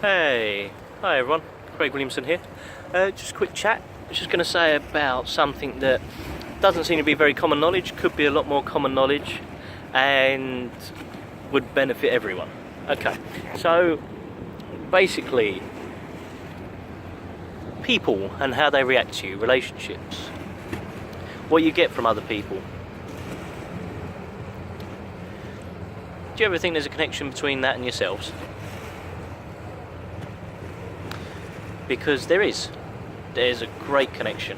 Hey, hi everyone, Craig Williamson here. Just a quick chat. I was just going to say about something that doesn't seem to be very common knowledge, could be a lot more common knowledge, and would benefit everyone. Okay, so basically, people and how they react to you, relationships, what you get from other people. Do you ever think there's a connection between that and yourselves? Because there's a great connection,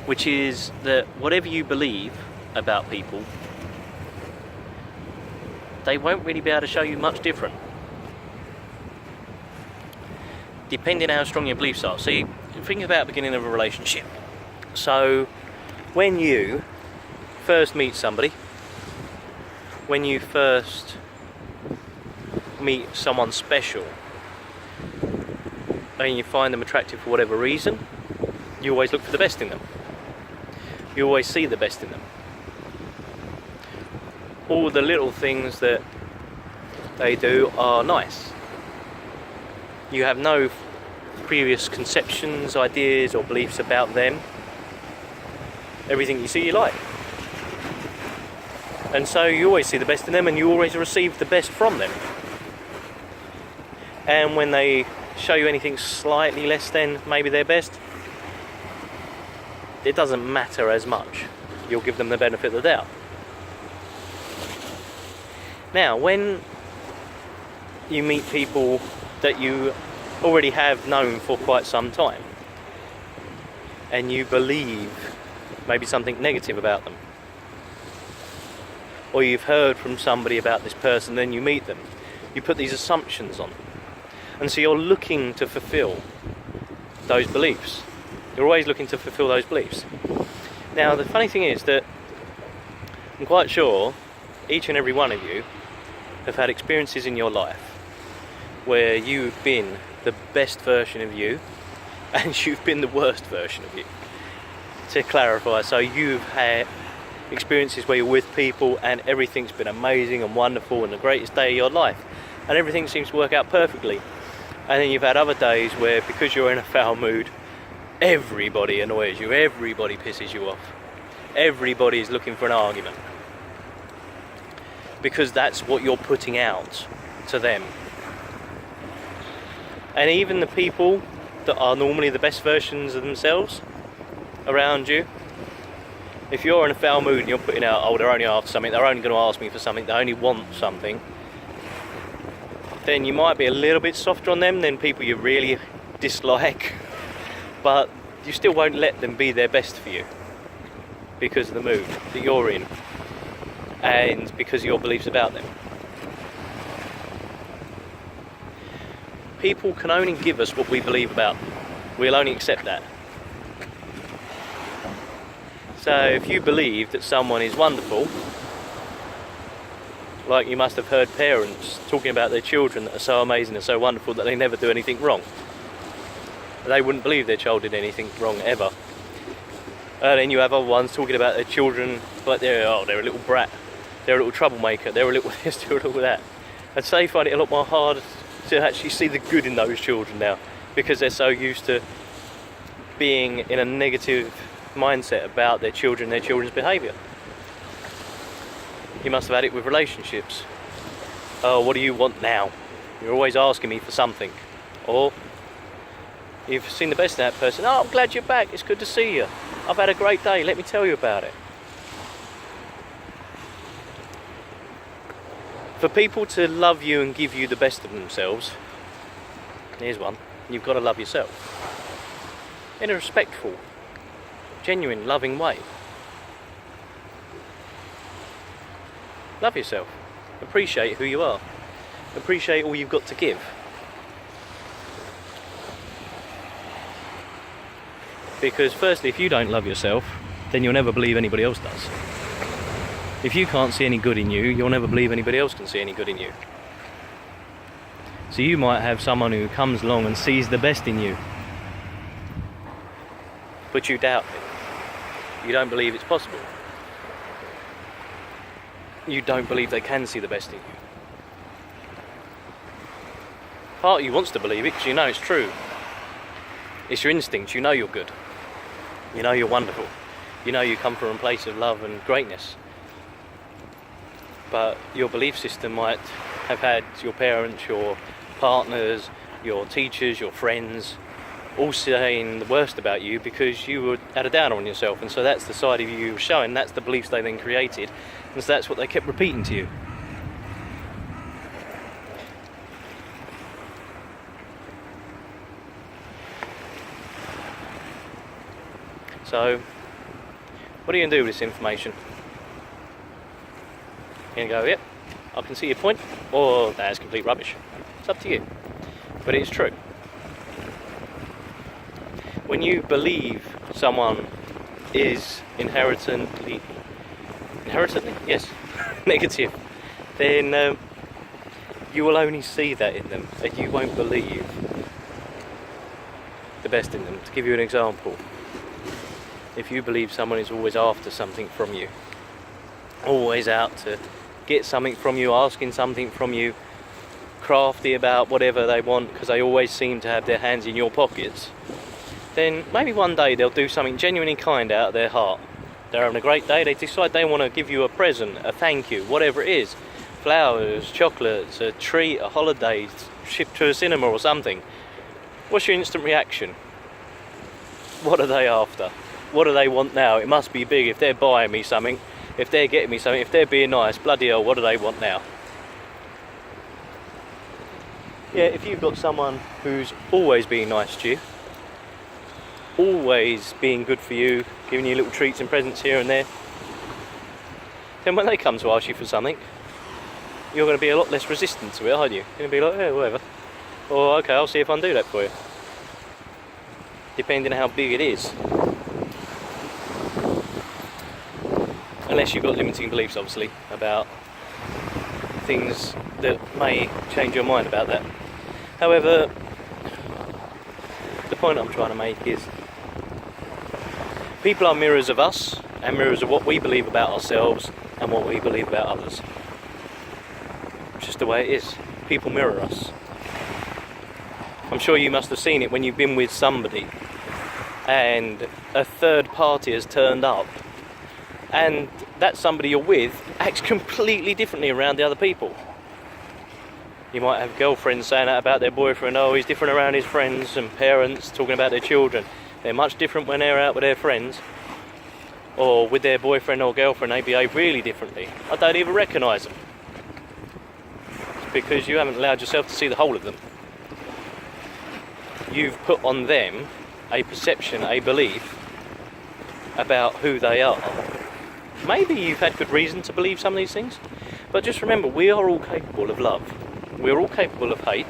which is that whatever you believe about people, they won't really be able to show you much different, depending on how strong your beliefs are. See, think about the beginning of a relationship. So when you first meet somebody, when you first meet someone special, and you find them attractive for whatever reason, you always look for the best in them. You always see the best in them. All the little things that they do are nice. You have no previous conceptions, ideas or beliefs about them. Everything you see you like. And so you always see the best in them and you always receive the best from them. And when they show you anything slightly less than maybe their best, it doesn't matter as much. You'll give them the benefit of the doubt. Now, when you meet people that you already have known for quite some time, and you believe maybe something negative about them, or you've heard from somebody about this person, then you meet them, you put these assumptions on. And so you're looking to fulfill those beliefs. You're always looking to fulfill those beliefs. Now, the funny thing is that I'm quite sure each and every one of you have had experiences in your life where you've been the best version of you and you've been the worst version of you. To clarify, so you've had experiences where you're with people and everything's been amazing and wonderful and the greatest day of your life and everything seems to work out perfectly. And then you've had other days where, because you're in a foul mood, everybody annoys you, everybody pisses you off, everybody is looking for an argument, because that's what you're putting out to them. And even the people that are normally the best versions of themselves around you, if you're in a foul mood and you're putting out, oh, they're only after something, they're only going to ask me for something, they only want something, then you might be a little bit softer on them than people you really dislike, but you still won't let them be their best for you because of the mood that you're in and because of your beliefs about them. People can only give us what we believe about them. We'll only accept that. So if you believe that someone is wonderful, like you must have heard parents talking about their children that are so amazing and so wonderful that they never do anything wrong. They wouldn't believe their child did anything wrong ever. And then you have other ones talking about their children like they're a little brat, they're a little troublemaker, they're a little this, they're a little that. And so they find it a lot more hard to actually see the good in those children now, because they're so used to being in a negative mindset about their children, their children's behaviour. You must have had it with relationships. Oh, what do you want now? You're always asking me for something. Or you've seen the best in that person. Oh, I'm glad you're back. It's good to see you. I've had a great day. Let me tell you about it. For people to love you and give you the best of themselves, here's one. You've got to love yourself. In a respectful, genuine, loving way. Love yourself. Appreciate who you are. Appreciate all you've got to give. Because firstly, if you don't love yourself, then you'll never believe anybody else does. If you can't see any good in you, you'll never believe anybody else can see any good in you. So you might have someone who comes along and sees the best in you, but you doubt it. You don't believe it's possible. you don't believe they can see the best in you. Part of you wants to believe it because you know it's true. It's your instinct. You know you're good. You know you're wonderful. You know you come from a place of love and greatness. But your belief system might have had your parents, your partners, your teachers, your friends all saying the worst about you because you had a downer on yourself, and so that's the side of you you were showing, that's the beliefs they then created, and so that's what they kept repeating to you. So, what are you going to do with this information? You're going to go, yep, I can see your point, or that's complete rubbish. It's up to you. But it's true. When you believe someone is inherently, yes, negative, then you will only see that in them, and you won't believe the best in them. To give you an example, if you believe someone is always after something from you, always out to get something from you, asking something from you, crafty about whatever they want because they always seem to have their hands in your pockets, then maybe one day they'll do something genuinely kind out of their heart. They're having a great day, they decide they want to give you a present, a thank you, whatever it is, flowers, chocolates, a treat, a holiday, trip to a cinema or something. What's your instant reaction? What are they after? What do they want now? It must be big if they're buying me something, if they're getting me something, if they're being nice, bloody hell, what do they want now? Yeah, if you've got someone who's always being nice to you, always being good for you, giving you little treats and presents here and there, then when they come to ask you for something, you're going to be a lot less resistant to it, aren't you? You're going to be like, yeah, whatever. Or, okay, I'll see if I can do that for you. Depending on how big it is. Unless you've got limiting beliefs, obviously, about things that may change your mind about that. However, the point I'm trying to make is people are mirrors of us and mirrors of what we believe about ourselves and what we believe about others. It's just the way it is. People mirror us. I'm sure you must have seen it when you've been with somebody and a third party has turned up and that somebody you're with acts completely differently around the other people. You might have girlfriends saying that about their boyfriend, oh, he's different around his friends, and parents talking about their children. They're much different when they're out with their friends, or with their boyfriend or girlfriend, they behave really differently. I don't even recognise them. It's because you haven't allowed yourself to see the whole of them. You've put on them a perception, a belief about who they are. Maybe you've had good reason to believe some of these things, but just remember, we are all capable of love. We're all capable of hate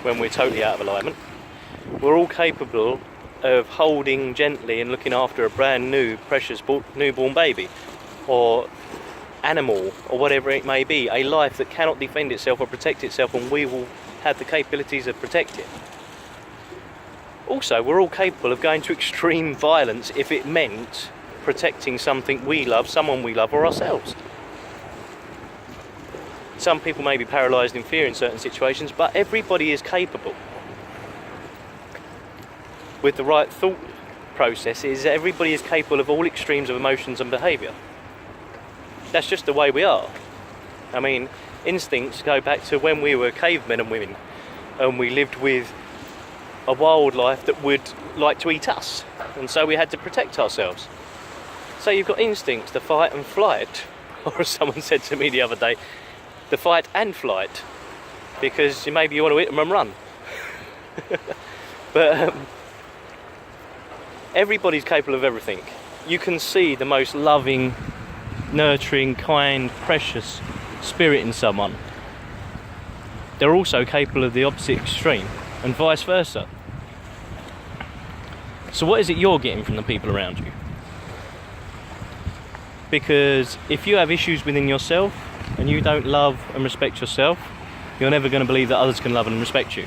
when we're totally out of alignment. We're all capable of holding gently and looking after a brand new, precious newborn baby, or animal, or whatever it may be, a life that cannot defend itself or protect itself, and we will have the capabilities of protect it. Also, we're all capable of going to extreme violence if it meant protecting something we love, someone we love, or ourselves. Some people may be paralysed in fear in certain situations, but everybody is capable. With the right thought processes, everybody is capable of all extremes of emotions and behaviour. That's just the way we are. I mean, instincts go back to when we were cavemen and women, and we lived with a wildlife that would like to eat us, and so we had to protect ourselves. So you've got instincts, the fight and flight, or as someone said to me the other day, the fight and flight, because maybe you want to hit them and run. But everybody's capable of everything. You can see the most loving, nurturing, kind, precious spirit in someone. They're also capable of the opposite extreme, and vice versa. So what is it you're getting from the people around you? Because if you have issues within yourself and you don't love and respect yourself, you're never going to believe that others can love and respect you.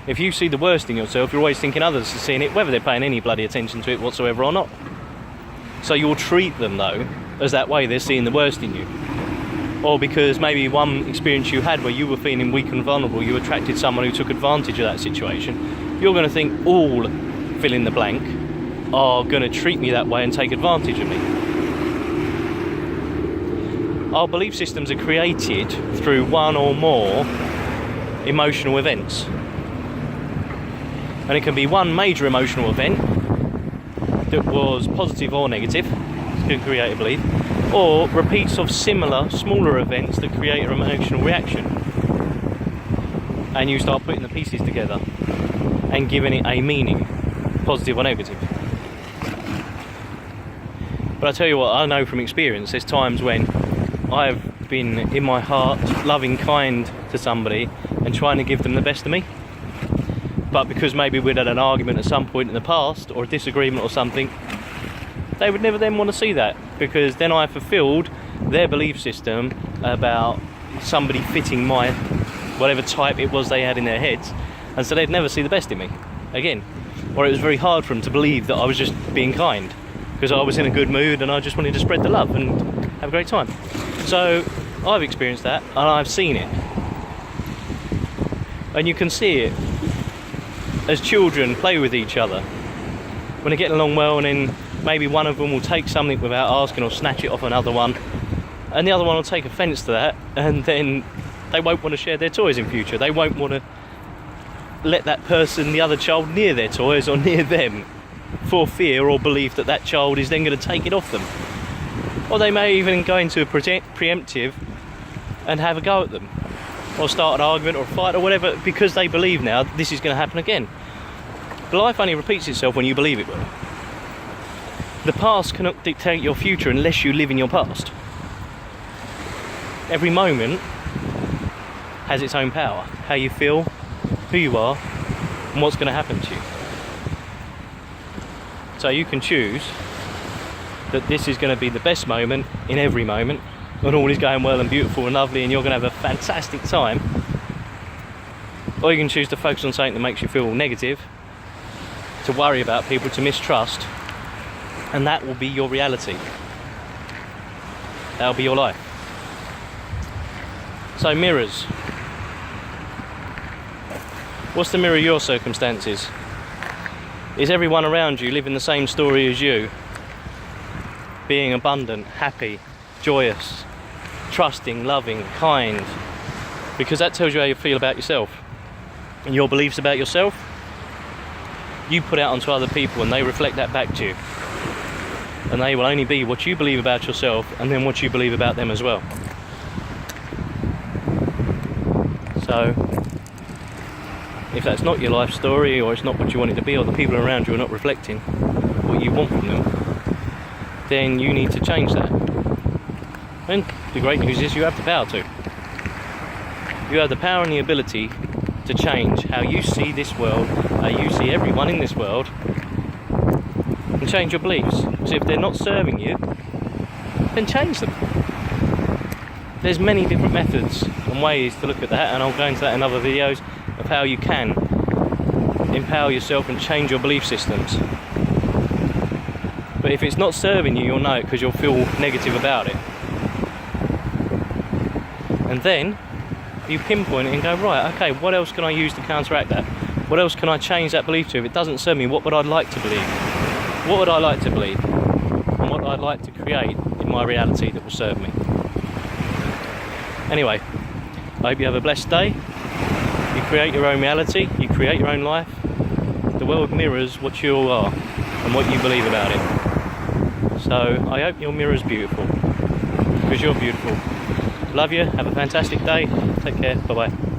If you see the worst in yourself, you're always thinking others are seeing it, whether they're paying any bloody attention to it whatsoever or not. So you'll treat them, though, as that way they're seeing the worst in you. or because maybe one experience you had where you were feeling weak and vulnerable, you attracted someone who took advantage of that situation, you're going to think all fill in the blank are going to treat me that way and take advantage of me. Our belief systems are created through one or more emotional events. And it can be one major emotional event that was positive or negative, to create a belief, or repeats of similar, smaller events that create an emotional reaction. And you start putting the pieces together and giving it a meaning, positive or negative. But I tell you what, I know from experience, there's times when I've been in my heart loving, kind to somebody and trying to give them the best of me. But because maybe we'd had an argument at some point in the past, or a disagreement or something, they would never then want to see that, because then I fulfilled their belief system about somebody fitting my whatever type it was they had in their heads, and so they'd never see the best in me again. Or it was very hard for them to believe that I was just being kind, because I was in a good mood and I just wanted to spread the love and have a great time. So I've experienced that and I've seen it, and you can see it as children play with each other when they're getting along well, and then maybe one of them will take something without asking or snatch it off another one, and the other one will take offence to that, and then they won't want to share their toys in future. They won't want to let that person, the other child, near their toys or near them, for fear or belief that that child is then going to take it off them. Or they may even go into a preemptive and have a go at them, or start an argument or a fight or whatever, because they believe now this is going to happen again. But life only repeats itself when you believe it will. The past cannot dictate your future unless you live in your past. Every moment has its own power. How you feel, who you are, and what's going to happen to you. So you can choose that this is going to be the best moment in every moment, and all is going well and beautiful and lovely and you're going to have a fantastic time. Or you can choose to focus on something that makes you feel negative, to worry about people, to mistrust, and that will be your reality. That'll be your life. So mirrors. What's to mirror your circumstances? Is everyone around you living the same story as you? Being abundant, happy, joyous, trusting, loving, kind? Because that tells you how you feel about yourself. And your beliefs about yourself, you put out onto other people and they reflect that back to you. And they will only be what you believe about yourself, and then what you believe about them as well. So if that's not your life story, or it's not what you want it to be, or the people around you are not reflecting what you want from them, then you need to change that. And the great news is you have the power to. You have the power and the ability to change how you see this world, how you see everyone in this world, and change your beliefs. So if they're not serving you, then change them. There's many different methods and ways to look at that, and I'll go into that in other videos of how you can empower yourself and change your belief systems. But if it's not serving you, you'll know it, because you'll feel negative about it. And then you pinpoint it and go, right, okay, what else can I use to counteract that? What else can I change that belief to? If it doesn't serve me, what would I like to believe? What would I like to believe? And what I'd like to create in my reality that will serve me. Anyway, I hope you have a blessed day. You create your own reality, you create your own life. The world mirrors what you are and what you believe about it. So I hope your mirror is beautiful, because you're beautiful. Love you, have a fantastic day, take care, bye bye.